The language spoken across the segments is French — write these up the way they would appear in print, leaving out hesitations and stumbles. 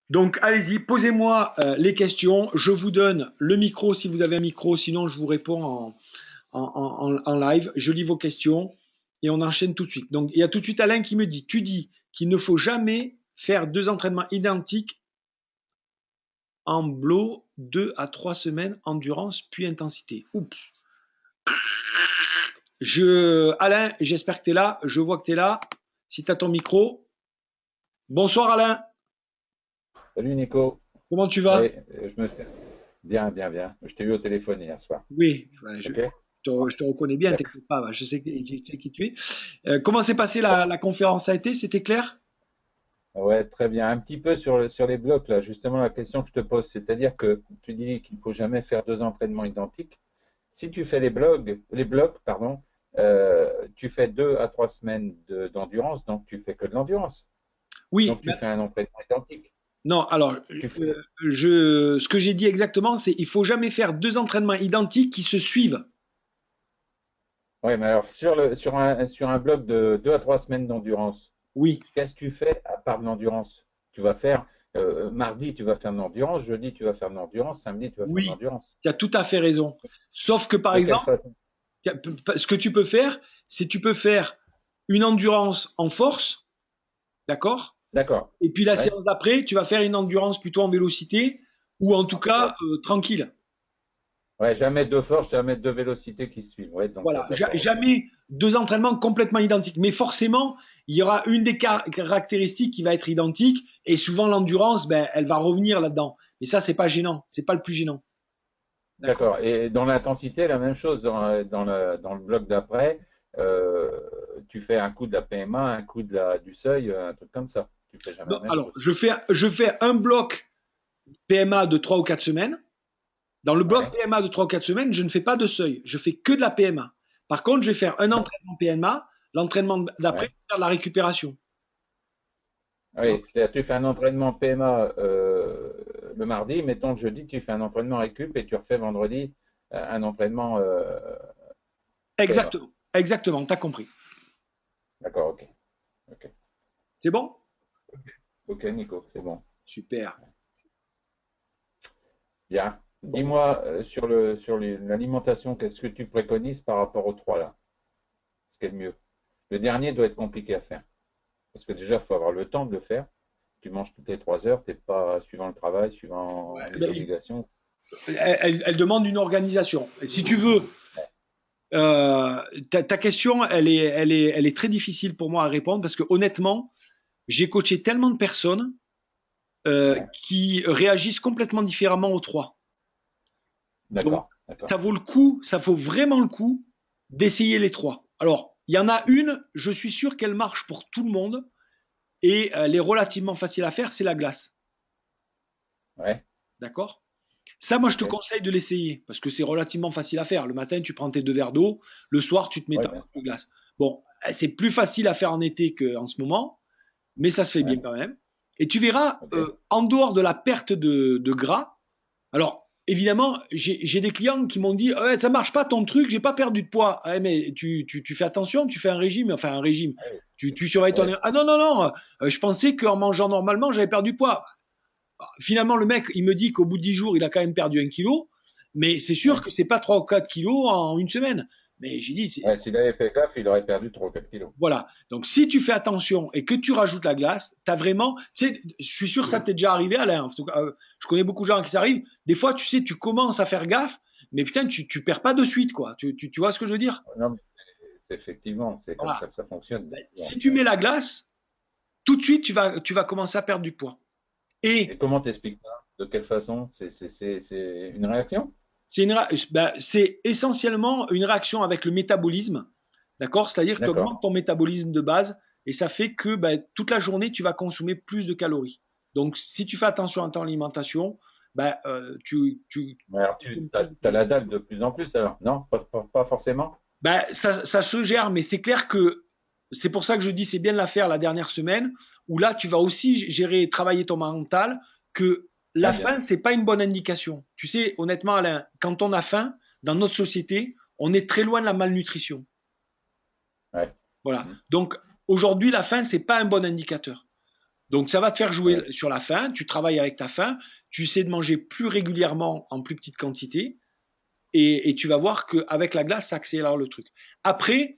Donc, allez-y, posez-moi les questions. Je vous donne le micro si vous avez un micro, sinon je vous réponds en live. Je lis vos questions et on enchaîne tout de suite. Donc, il y a tout de suite Alain qui me dit, tu dis qu'il ne faut jamais faire deux entraînements identiques en bloc 2 à 3 semaines, endurance puis intensité. Oups. Alain, j'espère que tu es là. Je vois que tu es là. Si tu as ton micro. Bonsoir Alain. Salut Nico. Comment tu Oui, vas? je me bien, bien, bien. Je t'ai eu au téléphone hier soir. Oui, ouais, Ok? je te reconnais bien, D'accord. t'inquiète pas, je sais qui tu es. Comment s'est passée la conférence? Ça a été? C'était clair? Ouais, très bien. Un petit peu sur les blocs, là, justement, la question que je te pose, c'est-à-dire que tu dis qu'il ne faut jamais faire deux entraînements identiques. Si tu fais les blocs, pardon, tu fais 2 à 3 semaines d'endurance, donc tu fais que de l'endurance. Oui, Donc tu fais un entraînement identique. non, alors, Tu fais, ce que j'ai dit exactement, c'est il faut jamais faire deux entraînements identiques qui se suivent. ouais, mais alors sur un bloc de 2 à 3 semaines d'endurance, Oui. qu'est-ce que tu fais à part de l'endurance? Tu vas faire mardi, tu vas faire de l'endurance, jeudi, tu vas faire de l'endurance, samedi, tu vas faire de Oui, l'endurance. tu as tout à fait raison. Sauf que, par De quelle exemple, façon? ce que tu peux faire, c'est tu peux faire une endurance en force, d'accord? D'accord. Et puis la Ouais. séance d'après, tu vas faire une endurance plutôt en vélocité ou en tout Ouais. cas tranquille. Ouais, jamais deux forces, jamais deux vélocités qui suivent. Ouais, donc Voilà, d'accord, ok. jamais deux entraînements complètement identiques. Mais forcément, il y aura une des caractéristiques qui va être identique et souvent l'endurance, ben, elle va revenir là-dedans. Et ça, c'est pas gênant, c'est pas le plus gênant. D'accord? D'accord. Et dans l'intensité, la même chose. Dans le bloc d'après, euh, tu fais un coup de la PMA, un coup du seuil, un truc comme ça. Tu fais jamais Non, la même alors, chose. je fais un bloc PMA de 3 ou 4 semaines. Dans le bloc Ouais. PMA de 3 ou 4 semaines, je ne fais pas de seuil. Je fais que de la PMA. Par contre, je vais faire un entraînement PMA. L'entraînement d'après, je Ouais. vais faire de la récupération. Tu vois? Oui, c'est-à-dire tu fais un entraînement PMA le mardi, mettons le jeudi, tu fais un entraînement récup et tu refais vendredi un entraînement PMA. Exactement. Exactement, tu as compris. D'accord, ok. Ok, C'est bon? ok, Nico, c'est bon. Super. Bien. Bon. Dis-moi l'alimentation, qu'est-ce que tu préconises par rapport aux trois là? Ce qui est le mieux. Le dernier doit être compliqué à faire. Parce que déjà, il faut avoir le temps de le faire. Tu manges toutes les 3 heures, t'es pas suivant le travail, suivant Ouais, les ben, obligations. elle demande une organisation. Et si tu veux, Ouais, ta question, elle est très difficile pour moi à répondre parce que honnêtement, j'ai coaché tellement de personnes ouais. qui réagissent complètement différemment aux trois. Donc, D'accord, d'accord. ça vaut le coup, ça vaut vraiment le coup d'essayer les trois. Alors, il y en a une, je suis sûr qu'elle marche pour tout le monde et elle est relativement facile à faire, c'est la glace. Ouais, D'accord? Ça, moi, je te ok. conseille de l'essayer parce que c'est relativement facile à faire. Le matin, tu prends tes 2 verres d'eau. Le soir, tu te mets Ouais, ta bien coupe de sûr. glace. Bon, c'est plus facile à faire en été qu'en ce moment, mais ça se fait bien Ouais, quand même. Et tu verras, ok. en dehors de la perte de gras, alors évidemment, j'ai des clients qui m'ont dit ouais, ça marche pas ton truc, j'ai pas perdu de poids. Ah, mais tu fais attention, tu fais un régime, enfin un régime. Ouais, Tu surveilles ton. ouais, Ah non, non, non, je pensais qu'en mangeant normalement, j'avais perdu du poids. Finalement, le mec, il me dit qu'au bout de 10 jours, il a quand même perdu 1 kilo, mais c'est sûr ouais. que c'est pas 3 ou 4 kilos en une semaine. Mais j'ai dit, Ouais, s'il avait fait gaffe, il aurait perdu 3 ou 4 kilos. voilà. Donc, si tu fais attention et que tu rajoutes la glace, tu as vraiment. Tu sais, je suis sûr que ça t'est déjà arrivé, Alain. En tout cas, je connais beaucoup de gens qui s'arrivent. Des fois, tu sais, tu commences à faire gaffe, mais putain, tu perds pas de suite, quoi. Tu vois ce que je veux dire? Non, mais effectivement, c'est comme Voilà. ça que ça fonctionne. Ben, Bon, si tu mets la glace, tout de suite, tu vas commencer à perdre du poids. et Et comment t'expliques ça? De quelle façon? C'est une réaction? c'est essentiellement une réaction avec le métabolisme. D'accord? C'est-à-dire que tu D'accord. augmentes ton métabolisme de base et ça fait que ben, toute la journée, tu vas consommer plus de calories. Donc, si tu fais attention à ton alimentation, ben, Mais alors, tu consommes plus de t'as calories. la dalle de plus en plus alors? Non, pas forcément? Ben, ça se gère, mais c'est clair que c'est pour ça que je dis c'est bien de la faire la dernière semaine, où là, tu vas aussi gérer, travailler ton mental, que la Ouais, bien faim, sûr. c'est pas une bonne indication. Tu sais, honnêtement, Alain, quand on a faim, dans notre société, on est très loin de la malnutrition. Ouais. Voilà. Mhm. Donc, aujourd'hui, la faim, c'est pas un bon indicateur. Donc, ça va te faire jouer Ouais. sur la faim. Tu travailles avec ta faim. Tu essaies de manger plus régulièrement en plus petite quantité. Et tu vas voir qu'avec la glace, ça accélère le truc. Après,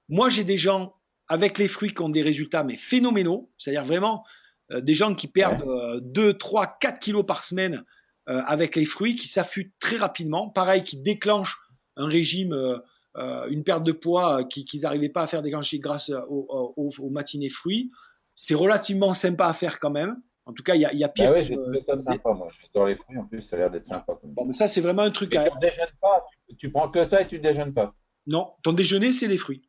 moi, j'ai des gens avec les fruits qui ont des résultats mais phénoménaux. C'est-à-dire vraiment des gens qui perdent Ouais. 2, 3, 4 kilos par semaine avec les fruits, qui s'affûtent très rapidement. Pareil, qui déclenchent un régime, une perte de poids qu'ils n'arrivaient pas à faire déclencher grâce aux matinées fruits. C'est relativement sympa à faire quand même. En tout cas, il y a Bah pire oui, j'ai trouvé ça comme idée. sympa, moi. J'adore les fruits, en plus, ça a l'air d'être sympa comme Bon, idée. mais ça, c'est vraiment un truc Mais à. tu ne déjeunes pas, tu prends que ça et tu ne déjeunes pas. Non, ton déjeuner, c'est les fruits.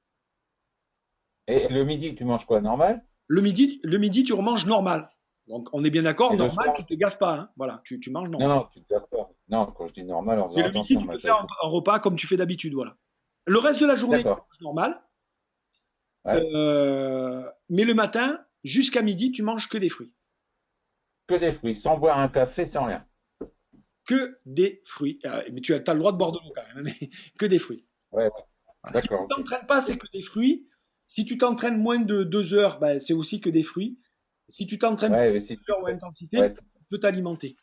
Et le midi, tu manges quoi, normal? Le midi, tu remanges normal. Donc, on est bien d'accord, Et le normal, soir? tu te gaves pas, hein. Voilà, tu manges Non, normal. non, tu ne dois pas. Non, quand je dis normal, en Et faisant le midi, attention, tu moi, peux faire un repas comme tu fais d'habitude, voilà. Le reste de la journée, tu D'accord. manges normal. Ouais. Mais le matin, jusqu'à midi, tu manges que des fruits. Que des fruits, sans boire un café, sans rien. Que des fruits. Mais tu as le droit de boire de l'eau quand même, hein, mais que des fruits. Ouais, ouais. Voilà. Si tu D'accord, ne ok. t'entraînes pas, c'est que des fruits. Si tu t'entraînes moins de 2 heures, ben, c'est aussi que des fruits. Si tu t'entraînes plus Ouais, mais de si 2 tu heures ou fais, intensité, ouais, tu peux t'alimenter.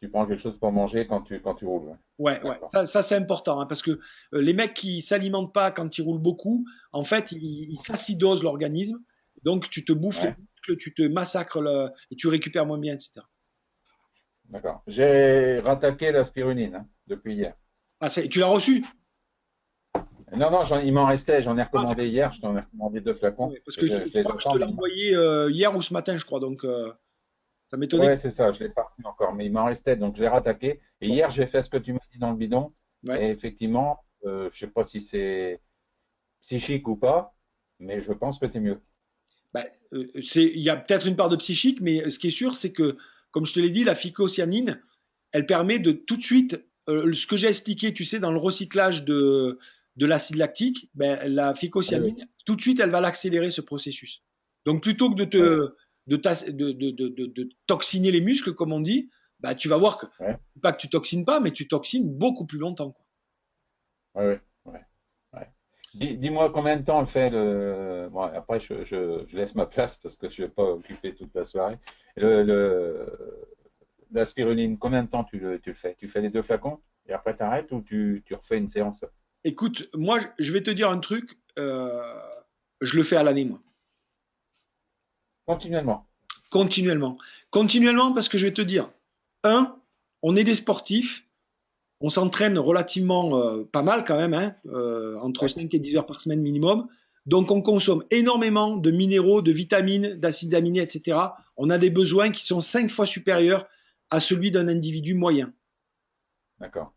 tu prends quelque chose pour manger quand tu roules. Ouais. Ouais, ouais, D'accord. ça c'est important, hein, parce que les mecs qui s'alimentent pas quand ils roulent beaucoup, en fait, ils s'acidosent l'organisme, donc tu te bouffes les Ouais, muscles, tu te massacres et tu récupères moins bien, etc. d'accord. J'ai rattaqué la spiruline depuis hier. Ah, tu l'as reçu? Non, non, il m'en restait. J'en ai Ah, recommandé d'accord. hier. Je t'en ai recommandé 2 flacons. Ouais, parce Et que je je les crois que je te attends l'ai maintenant. envoyé hier ou ce matin, je crois, donc ça m'étonnait. Ouais, c'est ça. Je l'ai pas reçu encore, mais il m'en restait. Donc, je l'ai rattaqué. Et Bon, hier, j'ai fait ce que tu m'as dit dans le bidon. ouais. Et effectivement, je sais pas si c'est psychique ou pas, mais je pense que tu es mieux. Ben, il y a peut-être une part de psychique, mais ce qui est sûr, c'est que, comme je te l'ai dit, la phycocyanine, elle permet de tout de suite, ce que j'ai expliqué, tu sais, dans le recyclage de l'acide lactique, ben, la Oui, oui. phycocyanine, tout de suite, elle va l'accélérer ce processus. Donc, plutôt que Ouais, ouais. de toxiner les muscles, comme on dit, ben, tu vas voir que, Ouais, pas que tu toxines pas, mais tu toxines beaucoup plus longtemps, quoi. ouais, ouais, ouais, ouais. Dis-moi combien de temps elle fait le. Bon, après, je laisse ma place parce que je ne vais pas occuper toute la soirée. La spiruline, combien de temps tu le fais? Tu fais les 2 flacons et après tu arrêtes ou tu refais une séance Écoute, moi, je vais te dire un truc, je le fais à l'année, moi. continuellement? Continuellement. Continuellement parce que je vais te dire, un, on est des sportifs, on s'entraîne relativement pas mal quand même, hein, entre Ouais, 5 et 10 heures par semaine minimum. Donc on consomme énormément de minéraux, de vitamines, d'acides aminés, etc. On a des besoins qui sont 5 fois supérieurs à celui d'un individu moyen. d'accord.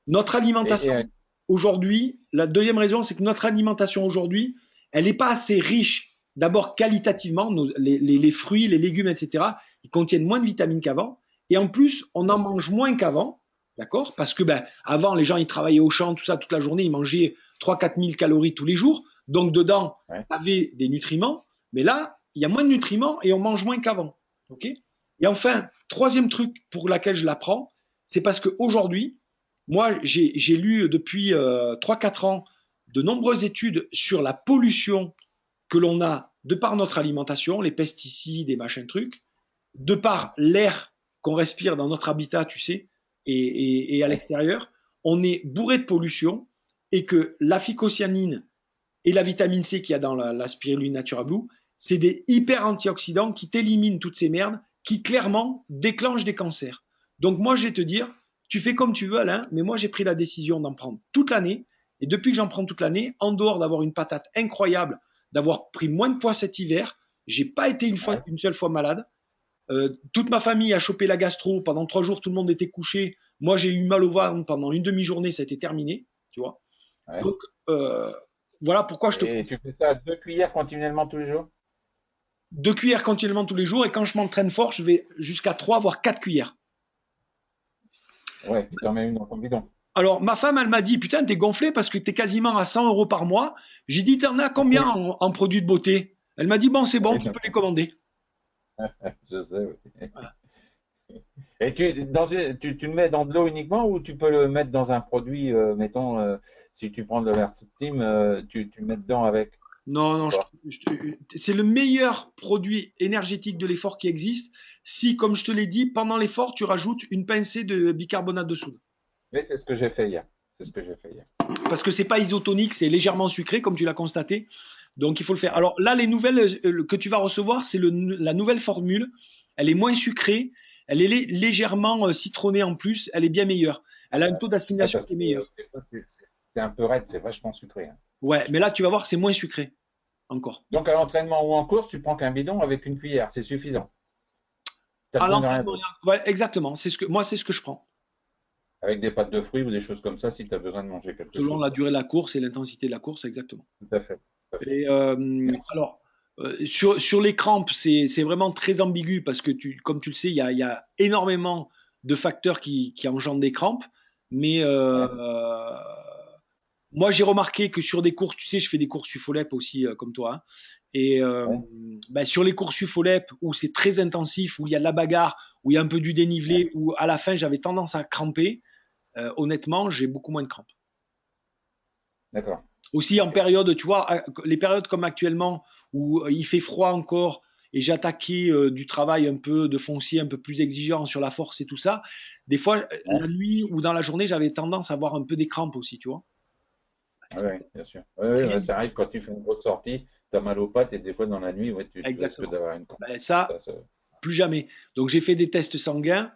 Notre Et, alimentation et, aujourd'hui, la deuxième raison, c'est que notre alimentation aujourd'hui, elle n'est pas assez riche. D'abord qualitativement, les fruits, les légumes, etc., ils contiennent moins de vitamines qu'avant. Et en plus, on en ouais, mange moins qu'avant, d'accord? Parce que ben, avant, les gens, ils travaillaient au champ, tout ça, toute la journée, ils mangeaient 3 000 à 4 000 calories tous les jours. Donc dedans, ouais, il y avait des nutriments. Mais là, il y a moins de nutriments et on mange moins qu'avant. OK? Et enfin, troisième truc pour laquelle je l'apprends, c'est parce qu'aujourd'hui, moi, j'ai lu depuis 3-4 ans de nombreuses études sur la pollution que l'on a de par notre alimentation, les pesticides et machin trucs, de ouais, par l'air qu'on respire dans notre habitat, tu sais, et à ouais, l'extérieur. On est bourré de pollution et que la phycocyanine et la vitamine C qu'il y a dans la spiruline Natura Blue, c'est des hyper antioxydants qui t'éliminent toutes ces merdes, qui clairement déclenchent des cancers. Donc moi, je vais te dire, tu fais comme tu veux, Alain, mais moi, j'ai pris la décision d'en prendre toute l'année. Et depuis que j'en prends toute l'année, en dehors d'avoir une patate incroyable, d'avoir pris moins de poids cet hiver, j'ai pas été ouais, une seule fois malade. Toute ma famille a chopé la gastro. Pendant 3 jours, tout le monde était couché. Moi, j'ai eu mal au ventre pendant une demi-journée. Ça a été terminé, tu vois. ouais. Donc, voilà pourquoi je te Et conseille tu fais ça à 2 cuillères continuellement tous les jours? 2 cuillères continuellement tous les jours. Et quand je m'entraîne fort, je vais jusqu'à 3 voire 4 cuillères. Ouais, et t'en mets une dans ton bidon. Alors, ma femme, elle m'a dit, putain, t'es gonflé parce que t'es quasiment à 100 € par mois. J'ai dit, t'en as combien Oui, en produits de beauté? Elle m'a dit, bon, c'est bon, oui, tu peux les commander. je sais, oui. Voilà. Et tu le mets dans de l'eau uniquement ou tu peux le mettre dans un produit, mettons, si tu prends de l'amertume, tu le mets dedans avec Non, ou non, pas? c'est le meilleur produit énergétique de l'effort qui existe si, comme je te l'ai dit, pendant l'effort, tu rajoutes une pincée de bicarbonate de soude. Mais c'est ce que j'ai fait hier. C'est ce que j'ai fait hier. Parce que c'est pas isotonique, c'est légèrement sucré, comme tu l'as constaté. Donc il faut le faire. Alors là, les nouvelles que tu vas recevoir, c'est la nouvelle formule. Elle est moins sucrée, elle est légèrement citronnée en plus, elle est bien meilleure. Elle a un taux Ouais, d'assimilation parce qui est que meilleur. c'est un peu raide, c'est vachement sucré, hein. Ouais, mais là, tu vas voir, c'est moins sucré encore. Donc à l'entraînement ou en course, tu prends qu'un bidon avec une cuillère, c'est suffisant. Tu n'as À besoin de rien l'entraînement, d'autre. ouais, exactement. Moi, c'est ce que je prends, Avec des pâtes de fruits ou des choses comme ça, si tu as besoin de manger quelque selon chose, la quoi. durée de la course et l'intensité de la course, exactement. Tout à fait. Tout à fait. Et Merci. alors, sur les crampes, c'est vraiment très ambigu parce que, comme tu le sais, il y a énormément de facteurs qui engendrent des crampes. Mais Ouais, moi, j'ai remarqué que sur des courses, tu sais, je fais des courses UFOLEP aussi, comme toi, hein. Et ouais, ben, sur les courses UFOLEP où c'est très intensif, où il y a de la bagarre, où il y a un peu du ouais. dénivelé, où à la fin j'avais tendance à cramper, honnêtement, j'ai beaucoup moins de crampes. D'accord. Aussi en Ok. période, tu vois, les périodes comme actuellement où il fait froid encore et j'attaquais du travail un peu de foncier un peu plus exigeant sur la force et tout ça, des fois, Ouais, la nuit ou dans la journée, j'avais tendance à avoir un peu des crampes aussi, tu vois. ouais, ouais, bien sûr. Ouais, ouais, Rien ouais, ça arrive quand tu fais une grosse sortie, tu as mal aux pattes et des fois dans la nuit, ouais, tu risques exactement. d'avoir une crampe. Ben, ça, Ça, plus jamais. Donc j'ai fait des tests sanguins.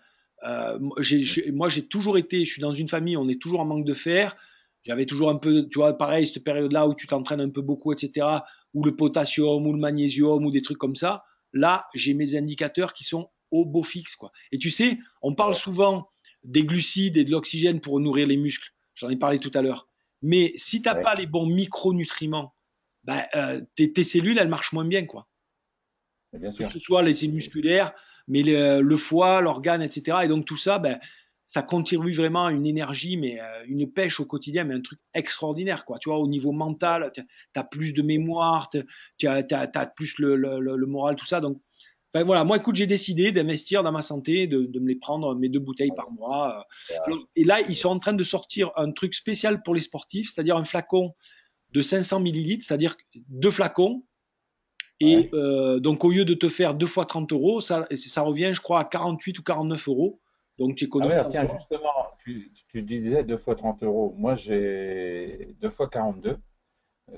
Moi, j'ai toujours été, je suis dans une famille, on est toujours en manque de fer. J'avais toujours un peu, tu vois, pareil, cette période-là où tu t'entraînes un peu beaucoup, etc., ou le potassium, ou le magnésium, ou des trucs comme ça. Là, j'ai mes indicateurs qui sont au beau fixe, quoi. Et tu sais, on parle ouais, souvent des glucides et de l'oxygène pour nourrir les muscles. J'en ai parlé tout à l'heure. Mais si tu n'as ouais, pas les bons micronutriments, ben, tes cellules, elles marchent moins bien, quoi. bien Que sûr. ce soit les cellules musculaires, mais le foie, l'organe, etc. Et donc tout ça, ben, ça contribue vraiment à une énergie, mais une pêche au quotidien, mais un truc extraordinaire, quoi. Tu vois, au niveau mental, tu as plus de mémoire, tu as plus le moral, tout ça. Donc, ben voilà, moi, écoute, j'ai décidé d'investir dans ma santé, de me les prendre mes 2 bouteilles par mois. Voilà. Alors, et là, ils sont en train de sortir un truc spécial pour les sportifs, c'est-à-dire un flacon de 500 millilitres, c'est-à-dire 2 flacons et Ouais. donc, au lieu de te faire 2 fois 30 euros, ça revient, je crois, à 48 ou 49 euros. Donc, tu Ah ouais, économises alors tiens, encore. justement, tu disais 2 fois 30 euros. Moi, j'ai 2 fois 42.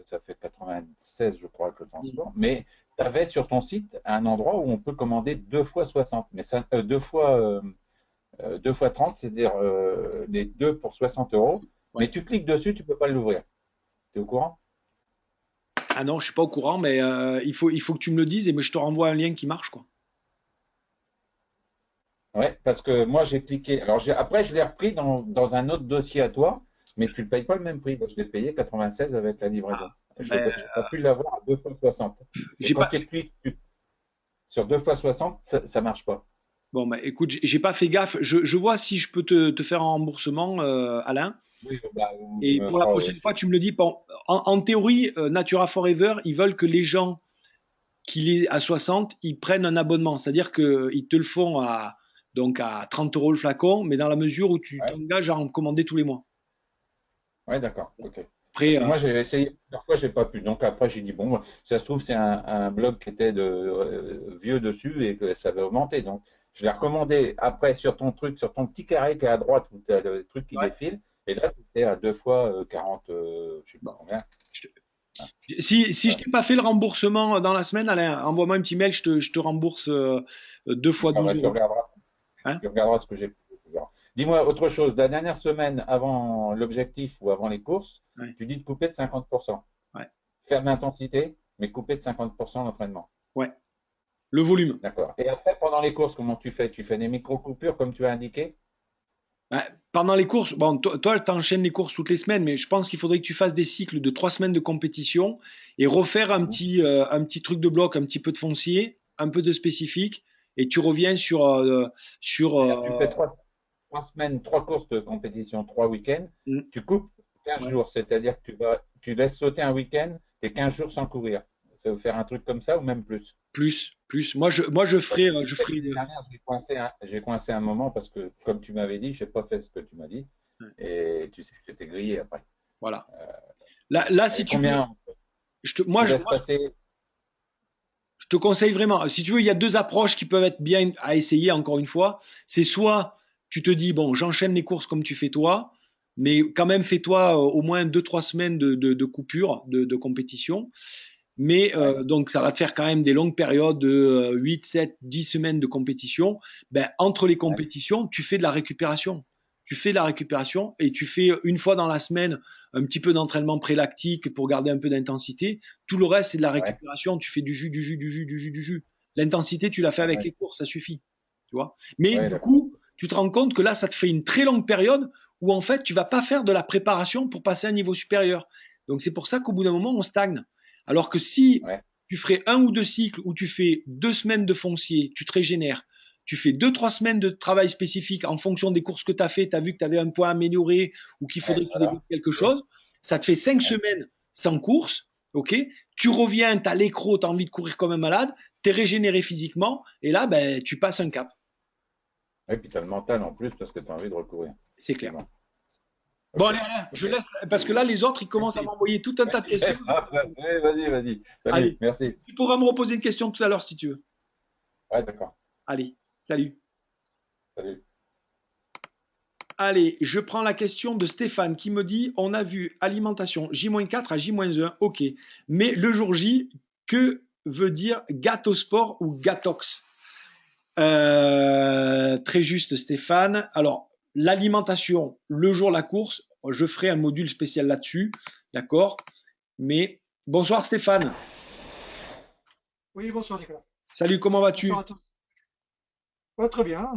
Ça fait 96, je crois, que le transport. Mais tu avais sur ton site un endroit où on peut commander 2 fois 60. Mais ça, 2 fois 30, c'est-à-dire les deux pour 60 euros. Ouais. Mais tu cliques dessus, tu peux pas l'ouvrir. Tu es au courant? Ah non, je suis pas au courant, mais il faut que tu me le dises et je te renvoie un lien qui marche, quoi. Ouais, parce que moi j'ai cliqué. Alors après je l'ai repris dans un autre dossier à toi, mais tu ne payes pas le même prix. Moi, je l'ai payé 96 avec la livraison. Ah, Je ben, n'ai pas pu l'avoir à 2 fois 60. Et j'ai quand pas. tu cliques sur 2 fois 60, ça marche pas. Bon, ben, écoute, j'ai pas fait gaffe. Je vois si je peux te faire un remboursement, Alain. Oui, bah, ou tu Et me pour la feras, ouais, prochaine fois, tu me le dis. Bon, en théorie, Natura Forever, ils veulent que les gens qui est à 60, ils prennent un abonnement. C'est-à-dire qu'ils te le font donc à 30 euros le flacon, mais dans la mesure où tu ouais, t'engages à en commander tous les mois. ouais, d'accord, ok. Parce Après, que moi j'ai essayé plusieurs fois, j'ai pas pu. Donc après j'ai dit bon, ça se trouve c'est un blog qui était vieux dessus et que ça avait augmenté. Donc je l'ai recommandé après sur ton truc, sur ton petit carré qui est à droite où tu as le truc qui ouais, défile. Et là tu étais à 2 fois 40, je sais plus bon. combien. Je te- si je Voilà. t'ai pas fait le remboursement dans la semaine, Alain, envoie-moi un petit mail, je te rembourse 2 fois Ah 12 bah, euros. Hein. tu regarderas ce que j'ai pu. Dis-moi autre chose. La dernière semaine avant l'objectif ou avant les courses, Ouais, tu dis de couper de 50%. ouais, Faire l'intensité, mais couper de 50% l'entraînement. ouais. Le volume. D'accord. Et après, pendant les courses, comment tu fais? Tu fais des micro-coupures comme tu as indiqué? Ouais, pendant les courses, bon, toi, tu enchaînes les courses toutes les semaines, mais je pense qu'il faudrait que tu fasses des cycles de 3 semaines de compétition et refaire un petit truc de bloc, un petit peu de foncier, un peu de spécifique, et tu reviens sur C'est-à-dire, tu fais 3 semaines, 3 courses de compétition, 3 week-ends. mm, Tu coupes 15 ouais, jours. C'est-à-dire que tu laisses sauter un week-end et 15 jours sans courir. Ça veut faire un truc comme ça ou même plus? plus. Moi, je Parce ferai, que je je sais que ferai, l'année dernière, j'ai coincé un moment parce que, comme tu m'avais dit, je n'ai pas fait ce que tu m'as dit. ouais, Et tu sais, j'étais grillé après. voilà. Là, si Et tu veux, combien je te, tu moi, je, laisses moi, passer? Je te conseille vraiment. Si tu veux, il y a deux approches qui peuvent être bien à essayer, encore une fois. C'est soit tu te dis, bon, j'enchaîne les courses comme tu fais toi, mais quand même fais-toi au moins 2, 3 semaines de coupure de compétition. Mais Ouais, donc ça va te faire quand même des longues périodes de 8, 7, 10 semaines de compétition. Ben, entre les ouais, compétitions, tu fais de la récupération. Tu fais de la récupération et tu fais une fois dans la semaine un petit peu d'entraînement prélactique pour garder un peu d'intensité. Tout le reste, c'est de la ouais, récupération. Tu fais du jus, du jus, du jus, du jus, du jus. L'intensité, tu l'as fait avec ouais, les cours, ça suffit. Tu vois. Mais ouais, du d'accord. coup, tu te rends compte que là, ça te fait une très longue période où en fait, tu vas pas faire de la préparation pour passer à un niveau supérieur. Donc c'est pour ça qu'au bout d'un moment, on stagne. Alors que si Ouais, tu ferais 1 ou 2 cycles où tu fais 2 semaines de foncier, tu te régénères, tu fais 2, 3 semaines de travail spécifique en fonction des courses que tu as fait, tu as vu que tu avais un point amélioré ou qu'il ouais, faudrait que tu voilà. développes quelque Ok. chose, ça te fait cinq Ouais. semaines sans course, ok. Tu reviens, tu as l'écro, tu as envie de courir comme un malade, tu es régénéré physiquement, et là, ben, tu passes un cap, Et puis tu as le mental en plus parce que tu as envie de recourir. c'est clair. Effectivement. Bon, Ok. allez, Alain, je Ok. laisse, parce que là, les autres, ils commencent à Merci. m'envoyer tout un tas de Merci, questions. chef. Ah, ouais, vas-y, vas-y. Salut. Allez, Merci. tu pourras me reposer une question tout à l'heure si tu veux. Ouais, d'accord. Allez, salut. Salut. Allez, je prends la question de Stéphane qui me dit, on a vu alimentation J-4 à J-1, ok. Mais le jour J, que veut dire gâteau sport ou gatox? Très juste Stéphane. Alors, l'alimentation, le jour de la course, je ferai un module spécial là-dessus, d'accord. Mais bonsoir Stéphane. Oui, bonsoir Nicolas. Salut, comment Bonsoir vas-tu? à tous. Ouais, très bien,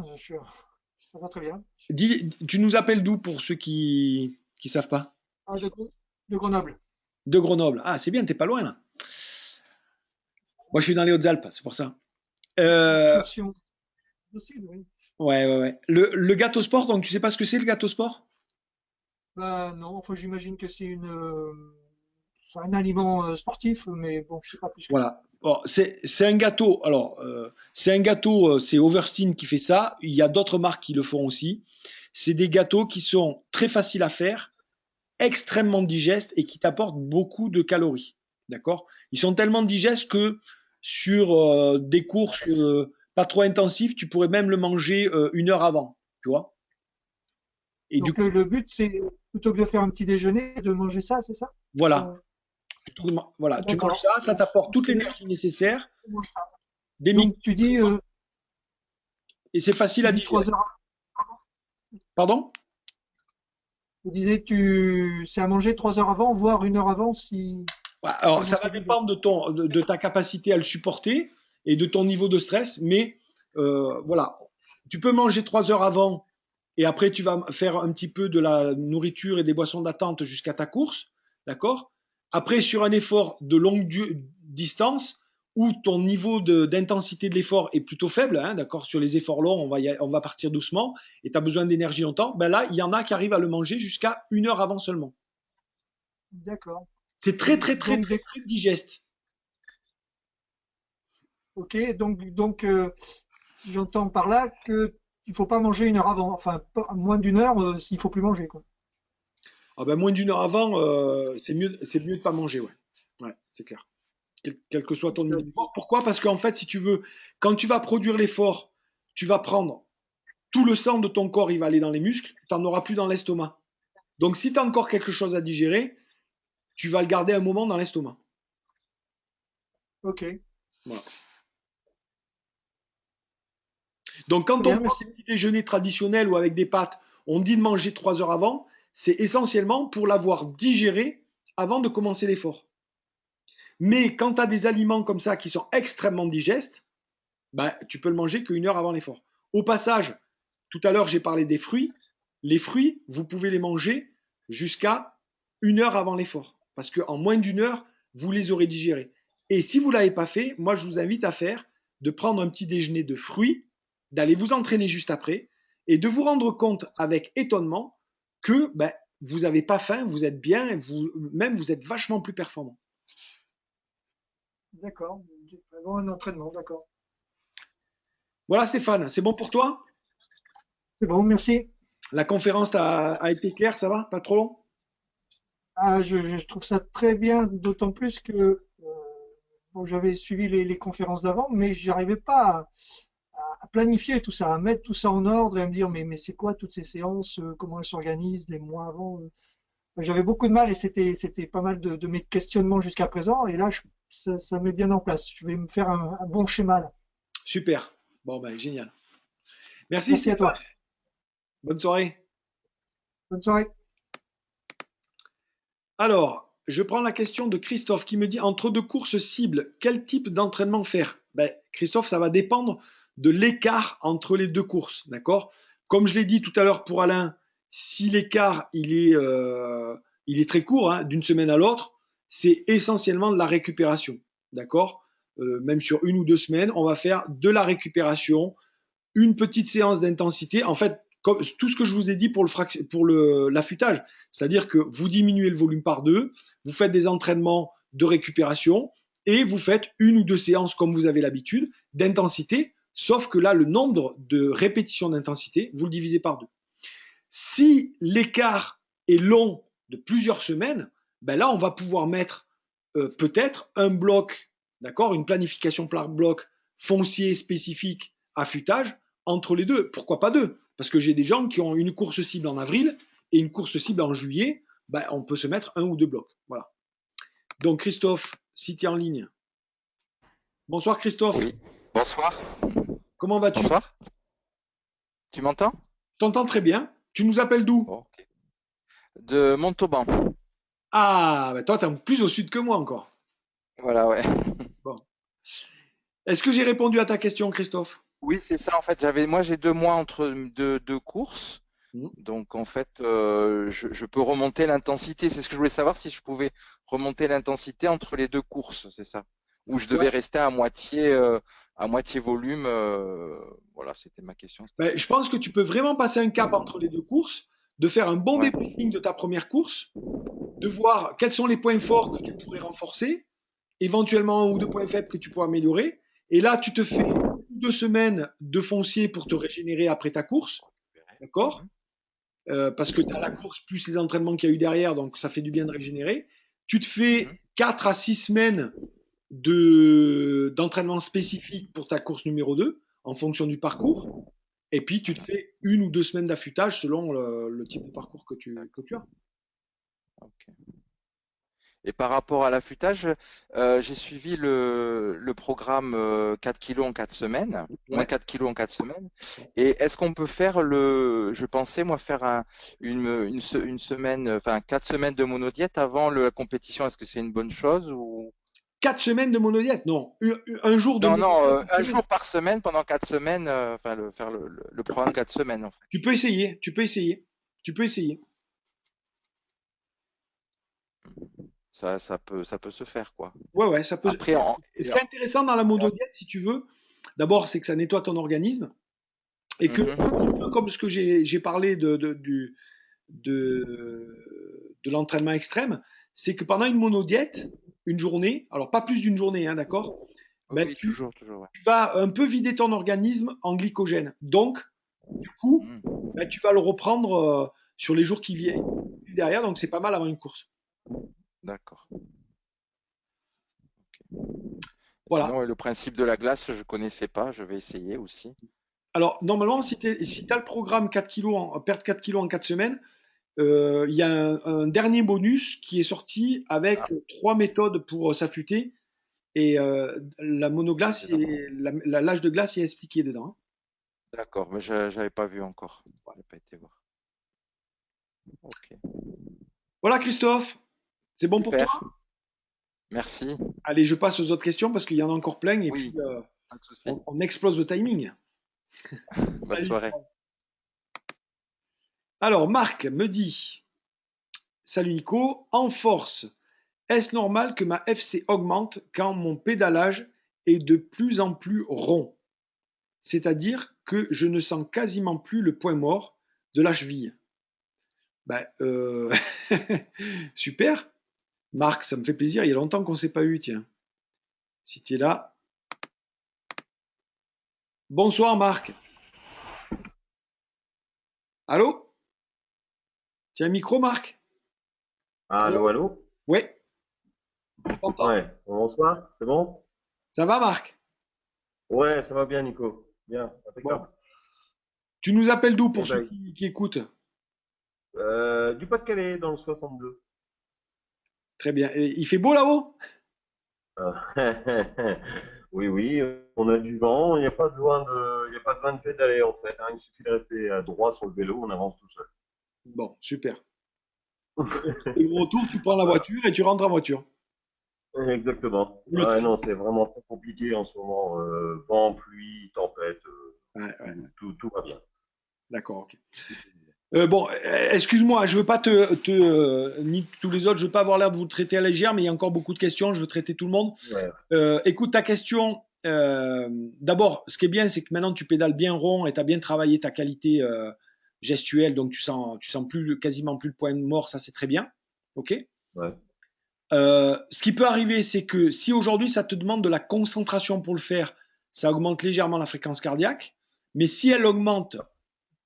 ça va très bien. Dis, tu nous appelles d'où pour ceux qui savent pas? Ah, de Grenoble. De Grenoble. Ah, c'est bien, t'es pas loin là. Moi, je suis dans les Hautes-Alpes, c'est pour ça. Euh, Excursion au sud, oui. ouais, ouais, ouais. Le gâteau sport, donc tu sais pas ce que c'est le gâteau sport? Bah non, enfin, j'imagine que c'est un aliment sportif, mais bon, je sais pas plus que ça. Voilà. Bon, c'est un gâteau. Alors, c'est un gâteau, c'est Overstein qui fait ça. Il y a d'autres marques qui le font aussi. C'est des gâteaux qui sont très faciles à faire, extrêmement digestes et qui t'apportent beaucoup de calories. D'accord? Ils sont tellement digestes que sur des courses pas trop intensives, tu pourrais même le manger 1 heure avant. Tu vois? Et du Donc coup, le but, c'est plutôt que de faire un petit déjeuner, de manger ça, c'est ça? voilà. Euh, Voilà, tu manges d'accord. ça, ça t'apporte toute l'énergie nécessaire, Je mange ça. des Donc micronutriments, et c'est facile tu à dis digérer. 3 heures. Pardon? Tu disais c'est à manger 3 heures avant, voire 1 heure avant, si Ouais, alors, selon ça ce que va je disais. dépendre de ta capacité à le supporter et de ton niveau de stress, mais voilà, tu peux manger 3 heures avant et après tu vas faire un petit peu de la nourriture et des boissons d'attente jusqu'à ta course, d'accord? Après, sur un effort de longue distance où ton niveau d'intensité de l'effort est plutôt faible, hein, d'accord? Sur les efforts longs, on va partir doucement et tu as besoin d'énergie longtemps, ben là, il y en a qui arrivent à le manger jusqu'à 1 heure avant seulement. D'accord. C'est très, très, très, Donc très, très digeste. ok, si j'entends par là que il faut pas manger 1 heure avant, enfin moins d'1 heure s'il faut plus manger quoi. Ah ben, moins d'1 heure avant, c'est mieux de pas manger, ouais. Ouais, c'est clair. Quel que soit ton niveau d'effort. Pourquoi? Parce qu'en fait, si tu veux, quand tu vas produire l'effort, tu vas prendre tout le sang de ton corps, il va aller dans les muscles, tu n'en auras plus dans l'estomac. Donc, si tu as encore quelque chose à digérer, tu vas le garder un moment dans l'estomac. Ok, Voilà. Donc, très quand on bien, prend merci. des petits déjeuners traditionnels ou avec des pâtes, on dit de manger 3 heures avant, c'est essentiellement pour l'avoir digéré avant de commencer l'effort. Mais quand tu as des aliments comme ça qui sont extrêmement digestes, bah, tu peux le manger qu'1 heure avant l'effort. Au passage, tout à l'heure, j'ai parlé des fruits. Les fruits, vous pouvez les manger jusqu'à 1 heure avant l'effort. Parce qu'en moins d'1 heure, vous les aurez digérés. Et si vous ne l'avez pas fait, moi, je vous invite à faire de prendre un petit déjeuner de fruits, d'aller vous entraîner juste après et de vous rendre compte avec étonnement que bah, vous n'avez pas faim, vous êtes bien, même vous êtes vachement plus performant. D'accord. Avant un entraînement, d'accord. Voilà Stéphane, c'est bon pour toi? C'est bon, merci. La conférence a été claire, ça va? Pas trop long? Ah, je trouve ça très bien, d'autant plus que bon, j'avais suivi les conférences d'avant, mais j'arrivais pas à planifier tout ça, à mettre tout ça en ordre et à me dire mais c'est quoi toutes ces séances, comment elles s'organisent les mois avant. J'avais beaucoup de mal et c'était pas mal de mes questionnements jusqu'à présent. Et là, ça met bien en place. Je vais me faire un bon schéma là. Super. Bon, ben, génial. Merci Merci à Stéphane. toi. Bonne soirée. Bonne soirée. Alors, je prends la question de Christophe qui me dit entre deux courses cibles, quel type d'entraînement faire? Ben, Christophe, ça va dépendre de l'écart entre les deux courses, d'accord? Comme je l'ai dit tout à l'heure pour Alain, si l'écart il est très court, hein, d'une semaine à l'autre, c'est essentiellement de la récupération, d'accord? Même sur une ou deux semaines, on va faire de la récupération, une petite séance d'intensité. En fait, comme, tout ce que je vous ai dit pour l'affûtage, c'est-à-dire que vous diminuez le volume par deux, vous faites des entraînements de récupération et vous faites une ou deux séances comme vous avez l'habitude d'intensité, sauf que là, le nombre de répétitions d'intensité, vous le divisez par deux. Si l'écart est long de plusieurs semaines, ben là, on va pouvoir mettre peut-être un bloc, d'accord, une planification par bloc foncier spécifique affûtage entre les deux. Pourquoi pas deux? Parce que j'ai des gens qui ont une course cible en avril et une course cible en juillet. Ben, on peut se mettre un ou deux blocs. Voilà. Donc Christophe, si tu es en ligne. Bonsoir Christophe. Oui. Bonsoir. Comment vas-tu? Bonsoir. Tu m'entends? Je t'entends très bien. Tu nous appelles d'où? Bon, ok. De Montauban. Ah, ben toi, tu es plus au sud que moi encore. Voilà, ouais. Bon. Est-ce que j'ai répondu à ta question, Christophe? Oui, c'est ça. En fait, moi, j'ai 2 mois entre deux courses. Mmh. Donc, en fait, je peux remonter l'intensité. C'est ce que je voulais savoir si je pouvais remonter l'intensité entre les deux courses, c'est ça. Ou je devais Ouais. rester à moitié volume. Voilà, c'était ma question. Ben, je pense que tu peux vraiment passer un cap entre les deux courses, de faire un bon Ouais. débriefing de ta première course, de voir quels sont les points forts que tu pourrais renforcer, éventuellement un ou deux points faibles que tu pourrais améliorer. Et là, tu te fais 2 semaines de foncier pour te régénérer après ta course, d'accord? Mhm. Parce que tu as la course plus les entraînements qu'il y a eu derrière, donc ça fait du bien de régénérer. Tu te fais Mhm. 4 à 6 semaines d'entraînement spécifique pour ta course numéro 2 en fonction du parcours. Et puis tu te fais une ou deux semaines d'affûtage selon le type de parcours que tu as. Ok. Et par rapport à l'affûtage, j'ai suivi le programme 4 kilos en 4 semaines, moins Ouais. 4 kilos en 4 semaines. Et est-ce qu'on peut faire je pensais moi faire une semaine, enfin 4 semaines de monodiète avant la compétition. Est-ce que c'est une bonne chose ou? 4 semaines de monodiète? Non. Un jour de Non, non, monodiète par un semaine. jour par semaine pendant 4 semaines, enfin faire le programme 4 semaines en fait. Tu peux essayer, tu peux essayer, tu peux essayer. Ça peut se faire quoi. Ouais, ouais, ça peut. Après, Ce qui est intéressant dans la monodiète, si tu veux, d'abord, c'est que ça nettoie ton organisme et que, Mhm. un petit peu comme ce que j'ai parlé de l'entraînement extrême, c'est que pendant une monodiète, une journée, alors pas plus d'une journée, hein, d'accord, Oui, ben, oui, tu toujours, ouais. vas un peu vider ton organisme en glycogène. Donc, du coup, Mhm. ben, tu vas le reprendre sur les jours qui viennent derrière, donc c'est pas mal avant une course. D'accord. Voilà. Sinon, le principe de la glace, je connaissais pas. Je vais essayer aussi. Alors, normalement, si tu as le programme 4 kilos perdre 4 kilos en 4 semaines, il y a un dernier bonus qui est sorti avec Ah, 3 méthodes pour s'affûter. Et la monoglace, dedans. l'âge de glace est expliqué dedans, hein. D'accord, mais je n'avais pas vu encore. Je n'ai pas été voir. Ok. Voilà, Christophe, c'est bon pour toi? Super. Merci. Allez, je passe aux autres questions parce qu'il y en a encore plein et puis Oui, pas de souci. on explose le timing. Bonne Salut. soirée. Alors, Marc me dit, salut Nico, en force, est-ce normal que ma FC augmente quand mon pédalage est de plus en plus rond? C'est-à-dire que je ne sens quasiment plus le point mort de la cheville. Ben, super. Marc, ça me fait plaisir. Il y a longtemps qu'on ne s'est pas eu, tiens. Si tu es là. Bonsoir, Marc. Allô? Tu as un micro, Marc? Allô, allô? Oui, je t'entends. Ouais, bonsoir, c'est bon? Ça va, Marc? Ouais, ça va bien, Nico. Bien, Bon. impeccable. Tu nous appelles d'où Eh pour ceux ben, qui écoutent? du Pas-de-Calais, dans le 62. Très bien. Et il fait beau là-haut? Euh, Oui, oui, on a du vent. Il n'y a pas besoin de pédaler en fait, hein. Il suffit de rester droit sur le vélo, on avance tout seul. Bon, super. Et au retour, tu prends la Voilà, voiture et tu rentres en voiture. exactement. Ou le Ah train. non, c'est vraiment très compliqué en ce moment. Vent, pluie, tempête, Ouais, ouais, tout va bien. d'accord, ok. Tout est bien. Bon, excuse-moi, je veux pas ni tous les autres, je veux pas avoir l'air de vous traiter à la légère, mais il y a encore beaucoup de questions, je veux traiter tout le monde. Ouais, Écoute ta question. D'abord, ce qui est bien, c'est que maintenant tu pédales bien rond et tu as bien travaillé ta qualité gestuelle, donc tu sens plus, quasiment plus le point mort, ça c'est très bien. Ok. ouais, Ce qui peut arriver, c'est que si aujourd'hui ça te demande de la concentration pour le faire, ça augmente légèrement la fréquence cardiaque. Mais si elle augmente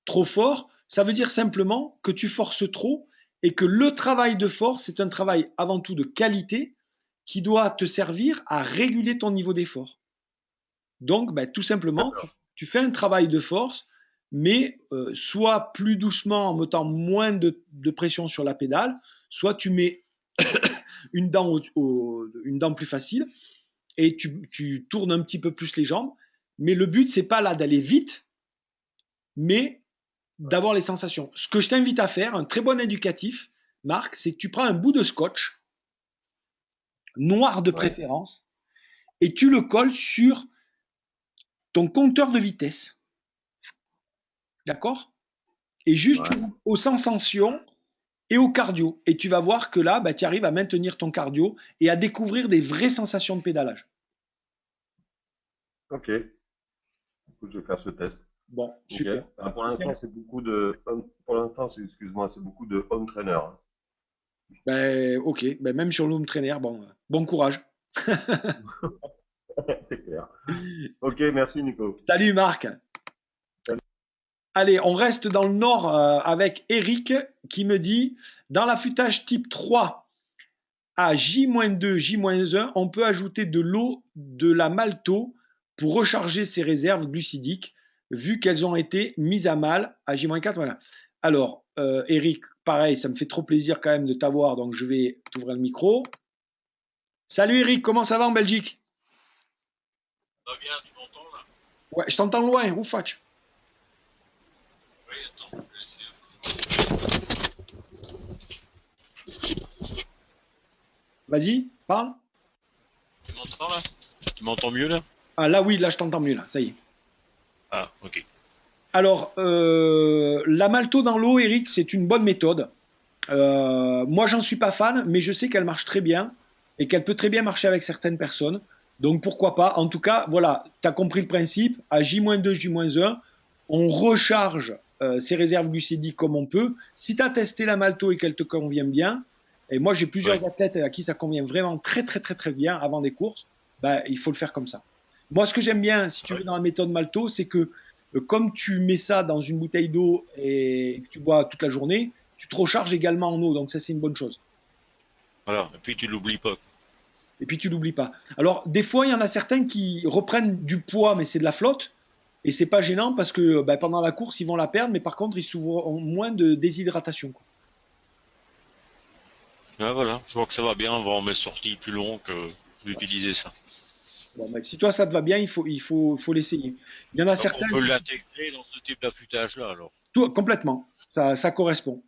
trop fort, ça veut dire simplement que tu forces trop et que le travail de force, c'est un travail avant tout de qualité qui doit te servir à réguler ton niveau d'effort. Donc, ben, tout simplement, d'accord. tu fais un travail de force, mais soit plus doucement en mettant moins de pression sur la pédale, soit tu mets une dent plus facile et tu tournes un petit peu plus les jambes. Mais le but, c'est pas là d'aller vite, mais d'avoir les sensations. Ce que je t'invite à faire, un très bon éducatif, Marc, c'est que tu prends un bout de scotch, noir de Ouais, préférence, et tu le colles sur ton compteur de vitesse. D'accord? Et juste ouais. aux sensations et au cardio. Et tu vas voir que là, bah, tu arrives à maintenir ton cardio et à découvrir des vraies sensations de pédalage. Ok. Écoute, je vais faire ce test. Bon, Ok. super. Alors, pour l'instant, excuse-moi, c'est beaucoup de home trainer, hein. Ben, ok, ben, même sur le home trainer, bon courage. C'est clair. Ok, merci Nico. Salut Marc. Salut. Allez, on reste dans le nord avec Eric qui me dit, dans l'affûtage type 3 à J-2, J-1, on peut ajouter de l'eau de la malto pour recharger ses réserves glucidiques, vu qu'elles ont été mises à mal à J-4. Voilà. Alors, Eric, pareil, ça me fait trop plaisir quand même de t'avoir, donc je vais t'ouvrir le micro. Salut Eric, comment ça va en Belgique? Ça va bien, tu m'entends là? Ouais, je t'entends loin, oufatch. Oui, attends, je vais essayer. Vas-y, parle. Tu m'entends là? Tu m'entends mieux là? Ah là oui, là je t'entends mieux, là, ça y est. Ah, ok. Alors, la malto dans l'eau, Eric, c'est une bonne méthode. Moi, j'en suis pas fan, mais je sais qu'elle marche très bien et qu'elle peut très bien marcher avec certaines personnes. Donc, pourquoi pas. En tout cas, voilà, tu as compris le principe. À J-2, J-1, on recharge ses réserves glucidiques comme on peut. Si tu as testé la malto et qu'elle te convient bien, et moi j'ai Ouais. plusieurs athlètes à qui ça convient vraiment très très très très bien avant des courses, bah, il faut le faire comme ça. Moi, ce que j'aime bien, si tu veux, Ouais. dans la méthode malto, c'est que comme tu mets ça dans une bouteille d'eau et que tu bois toute la journée, tu te recharges également en eau, donc ça c'est une bonne chose. Voilà. Et puis tu l'oublies pas. Et puis tu l'oublies pas. Alors des fois il y en a certains qui reprennent du poids, mais c'est de la flotte, et c'est pas gênant parce que bah, pendant la course ils vont la perdre, mais par contre ils souffrent moins de déshydratation, quoi. Ah, voilà. Je vois que ça va bien avant mes sorties plus longues d'utiliser ça. Bon, bah, si toi ça te va bien, faut l'essayer. Il y en a Donc on certains, peut l'intégrer dans ce type d'affûtage là alors. complètement, ça correspond.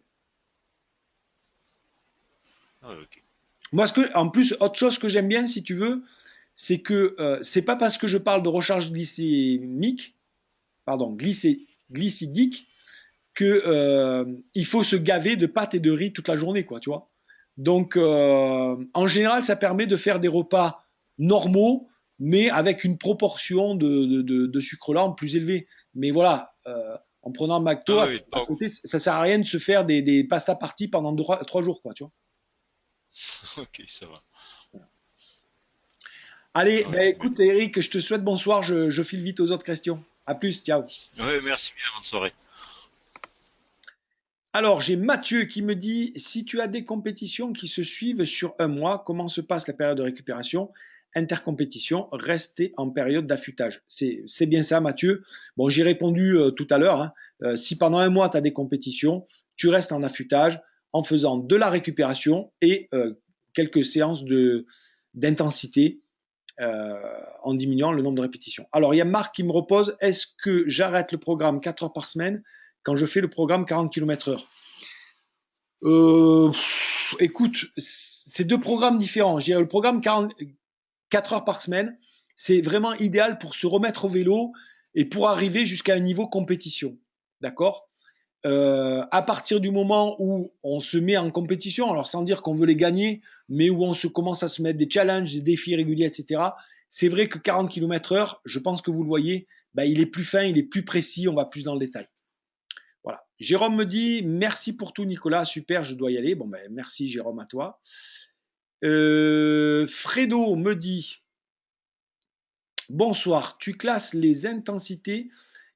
Ah, ok. Moi, en plus, autre chose que j'aime bien, si tu veux, c'est que c'est pas parce que je parle de recharge glycémique, pardon, glycidique, que il faut se gaver de pâtes et de riz toute la journée, quoi, tu vois. Donc, en général, ça permet de faire des repas normaux, mais avec une proportion de sucre lent plus élevée. Mais voilà, en prenant un McDo Ah oui, à donc, côté, ça sert à rien de se faire des pasta parties pendant 3 jours, quoi, tu vois. ok, ça va. Allez, Ouais, ben mais... écoute, Eric, je te souhaite bonsoir. Je file vite aux autres questions. À plus, ciao. Ouais, merci bien, bonne soirée. Alors, j'ai Mathieu qui me dit, si tu as des compétitions qui se suivent sur un mois, comment se passe la période de récupération? intercompétition, restez en période d'affûtage. C'est bien ça, Mathieu. Bon, j'ai répondu tout à l'heure. Hein. Si pendant un mois, tu as des compétitions, tu restes en affûtage en faisant de la récupération et quelques séances d'intensité en diminuant le nombre de répétitions. Alors, il y a Marc qui me repose, est-ce que j'arrête le programme 4 heures par semaine quand je fais le programme 40 km/h? Écoute, c'est deux programmes différents. Je dirais le programme 4 heures par semaine, c'est vraiment idéal pour se remettre au vélo et pour arriver jusqu'à un niveau compétition. D'accord? À partir du moment où on se met en compétition, alors sans dire qu'on veut les gagner, mais où on commence à se mettre des challenges, des défis réguliers, etc., c'est vrai que 40 km/h, je pense que vous le voyez, il est plus fin, il est plus précis, on va plus dans le détail. Voilà. Jérôme me dit, merci pour tout Nicolas, super, je dois y aller. Bon, merci Jérôme à toi. Fredo me dit, bonsoir, tu classes les intensités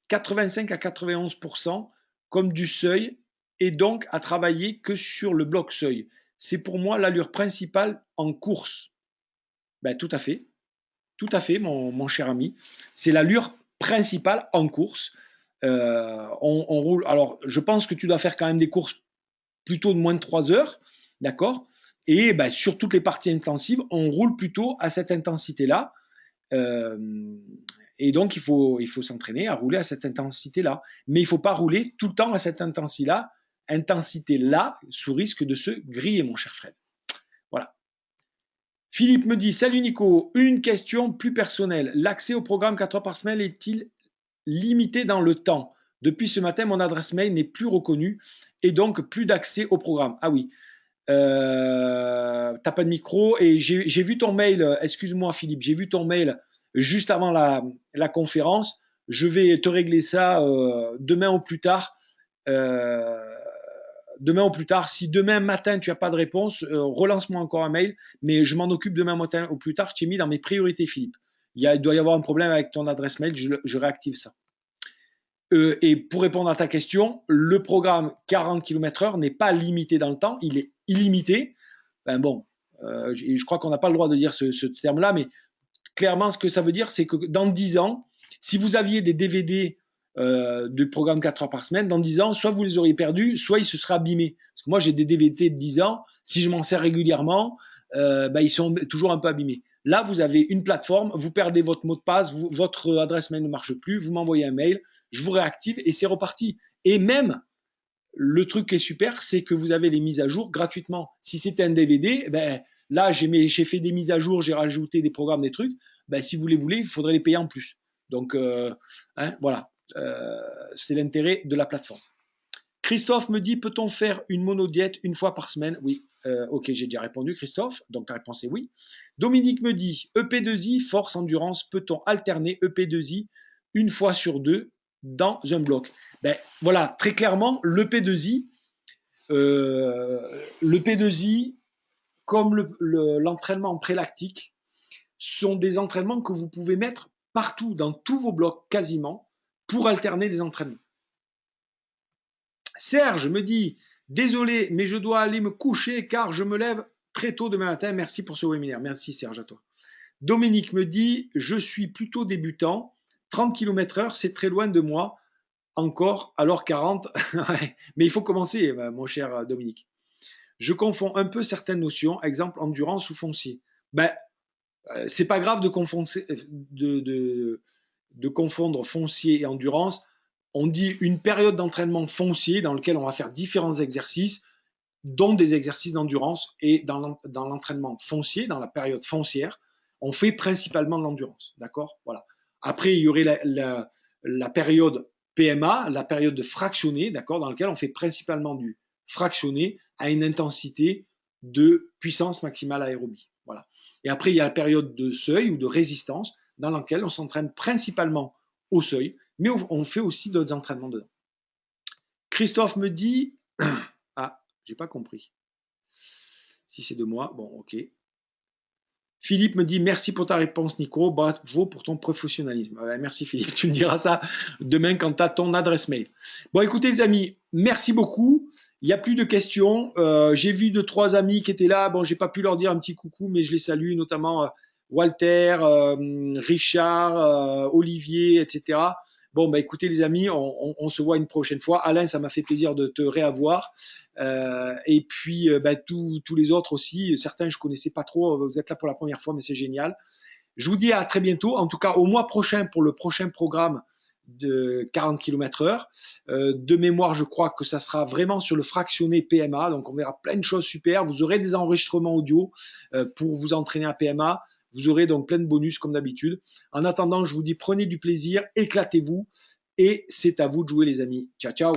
85 à 91% comme du seuil et donc à travailler que sur le bloc seuil. C'est pour moi l'allure principale en course. Tout à fait, mon cher ami. C'est l'allure principale en course. On roule. Alors, je pense que tu dois faire quand même des courses plutôt de moins de 3 heures, d'accord? Et sur toutes les parties intensives, on roule plutôt à cette intensité-là. Et donc, il faut s'entraîner à rouler à cette intensité-là. Mais il ne faut pas rouler tout le temps à cette intensité-là, sous risque de se griller, mon cher Fred. Voilà. Philippe me dit, salut Nico, une question plus personnelle. L'accès au programme 4 heures par semaine est-il limité dans le temps? Depuis ce matin, mon adresse mail n'est plus reconnue et donc plus d'accès au programme. Ah oui. T'as pas de micro et j'ai vu ton mail, excuse-moi Philippe, j'ai vu ton mail juste avant la conférence. Je vais te régler ça demain ou plus tard. Si demain matin tu n'as pas de réponse, relance-moi encore un mail, mais je m'en occupe demain matin ou plus tard. Je t'ai mis dans mes priorités, Philippe. Il doit y avoir un problème avec ton adresse mail, je réactive ça. Et pour répondre à ta question, le programme 40 km/h n'est pas limité dans le temps, il est illimité. Je crois qu'on n'a pas le droit de dire ce terme-là, mais clairement, ce que ça veut dire, c'est que dans 10 ans, si vous aviez des DVD du programme 4 heures par semaine, dans 10 ans, soit vous les auriez perdus, soit ils se seraient abîmés. Parce que moi, j'ai des DVD de 10 ans, si je m'en sers régulièrement, ils sont toujours un peu abîmés. Là, vous avez une plateforme, vous perdez votre mot de passe, votre adresse mail ne marche plus, vous m'envoyez un mail, je vous réactive et c'est reparti. Et même, le truc qui est super, c'est que vous avez les mises à jour gratuitement. Si c'était un DVD, là, j'ai fait des mises à jour, j'ai rajouté des programmes, des trucs. Si vous les voulez, il faudrait les payer en plus. Donc, voilà. C'est l'intérêt de la plateforme. Christophe me dit, peut-on faire une monodiète une fois par semaine? Oui. Ok, j'ai déjà répondu, Christophe. Donc, la réponse est oui. Dominique me dit, EP2I, force, endurance, peut-on alterner EP2I une fois sur 2 dans un bloc? Voilà, très clairement, le P2I, comme l'entraînement prélactique, sont des entraînements que vous pouvez mettre partout, dans tous vos blocs quasiment, pour alterner les entraînements. Serge me dit, désolé, mais je dois aller me coucher car je me lève très tôt demain matin. Merci pour ce webinaire. Merci Serge, à toi. Dominique me dit, je suis plutôt débutant. 30 km/h, c'est très loin de moi. Encore, alors 40. Mais il faut commencer, mon cher Dominique. Je confonds un peu certaines notions, exemple endurance ou foncier. C'est pas grave de confondre foncier et endurance. On dit une période d'entraînement foncier dans lequel on va faire différents exercices, dont des exercices d'endurance. Et dans l'entraînement foncier, dans la période foncière, on fait principalement de l'endurance. D'accord? Voilà. Après, il y aurait la période PMA, la période de fractionné, d'accord, dans lequel on fait principalement du fractionné à une intensité de puissance maximale aérobie. Voilà. Et après, il y a la période de seuil ou de résistance dans laquelle on s'entraîne principalement au seuil, mais on fait aussi d'autres entraînements dedans. Christophe me dit, ah, j'ai pas compris. Si c'est de moi, bon, ok. Philippe me dit, merci pour ta réponse, Nico. Bravo pour ton professionnalisme. Merci, Philippe. Tu me diras ça demain quand tu as ton adresse mail. Bon, écoutez, les amis, merci beaucoup. Il n'y a plus de questions. J'ai vu 2-3 amis qui étaient là. Bon, j'ai pas pu leur dire un petit coucou, mais je les salue, notamment Walter, Richard, Olivier, etc. Bon, bah écoutez les amis, on se voit une prochaine fois. Alain, ça m'a fait plaisir de te réavoir. Et puis bah, tous les autres aussi. Certains je connaissais pas trop. Vous êtes là pour la première fois, mais c'est génial. Je vous dis à très bientôt. En tout cas, au mois prochain pour le prochain programme de 40 km/h. De mémoire, je crois que ça sera vraiment sur le fractionné PMA. Donc, on verra plein de choses super. Vous aurez des enregistrements audio pour vous entraîner à PMA. Vous aurez donc plein de bonus comme d'habitude. En attendant, je vous dis prenez du plaisir, éclatez-vous et c'est à vous de jouer les amis. Ciao, ciao.